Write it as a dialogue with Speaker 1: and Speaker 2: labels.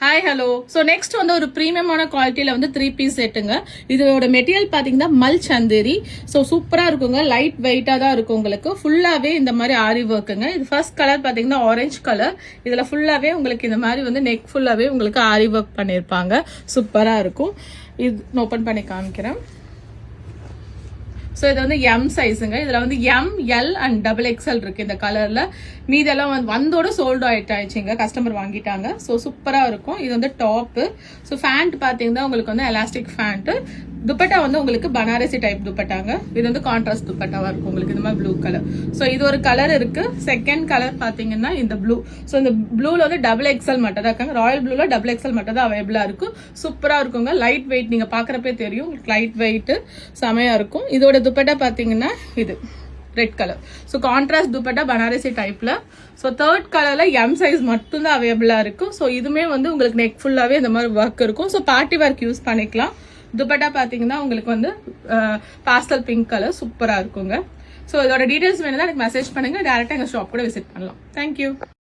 Speaker 1: Hi hello. So next வந்து ஒரு ப்ரீமியமான குவாலிட்டியில் வந்து 3 பீஸ் செட்டுங்க. இதோட மெட்டீரியல் பார்த்தீங்கன்னா மல் சந்தேரி. ஸோ சூப்பராக இருக்குங்க, லைட் வெயிட்டாக தான் இருக்கும். உங்களுக்கு ஃபுல்லாகவே இந்த மாதிரி ஆரி ஒர்க்குங்க. இது ஃபர்ஸ்ட் கலர் பார்த்தீங்கன்னா ஆரஞ்சு கலர். இதில் ஃபுல்லாகவே உங்களுக்கு இந்த மாதிரி வந்து நெக் ஃபுல்லாகவே உங்களுக்கு ஆரி ஒர்க் பண்ணியிருப்பாங்க. சூப்பராக இருக்கும். இது ஓப்பன் பண்ணி காமிக்கிறேன். ஸோ இது வந்து எம் சைஸுங்க. இதில் வந்து எம், எல் அண்ட் XXL இருக்கு இந்த கலரில். மீதெல்லாம் வந்தோட சோல்டு ஆயிடுச்சுங்க, கஸ்டமர் வாங்கிட்டாங்க. ஸோ சூப்பராக இருக்கும். இது வந்து டாப்பு. ஸோ ஃபேண்ட் பார்த்தீங்கன்னா உங்களுக்கு வந்து எலாஸ்டிக் ஃபேண்ட்டு. துப்பட்டா வந்து உங்களுக்கு பனாரசி டைப் துப்பட்டாங்க. இது வந்து கான்ட்ராஸ்ட் துப்பட்டாவா இருக்கும் உங்களுக்கு இந்த மாதிரி ப்ளூ கலர். ஸோ இது ஒரு கலர் இருக்கு. செகண்ட் கலர் பார்த்தீங்கன்னா இந்த ப்ளூ. ஸோ இந்த ப்ளூல வந்து XXL மட்டும் தான் இருக்காங்க. ராயல் ப்ளூல XXL மட்டும் தான் அவைலபிளா இருக்கும். சூப்பராக இருக்குங்க. லைட் வெயிட், நீங்க பாக்குறப்பே தெரியும் உங்களுக்கு லைட் வெயிட் செமையா இருக்கும். இதோட துப்பட்டா பார்த்தீங்கன்னா இது red colour. So contrast dupatta Banarasi டைப்ல. ஸோ தேர்ட் கலர்ல எம் சைஸ் மட்டும் தான் அவைலபிளா இருக்கும். ஸோ இதுமே வந்து உங்களுக்கு நெக் ஃபுல்லாவே இந்த மாதிரி ஒர்க் இருக்கும். ஸோ பார்ட்டி ஒர்க் யூஸ் பண்ணிக்கலாம். துப்பட்டா பார்த்தீங்கன்னா உங்களுக்கு வந்து பாஸ்டல் பிங்க் கலர் சூப்பராக இருக்குங்க. ஸோ இதோட டீடைல்ஸ் வேணும்னா எனக்கு மெசேஜ் பண்ணுங்க. டேரெக்டாக எங்கள் ஷாப் கூட விசிட் பண்ணலாம். தேங்க்யூ.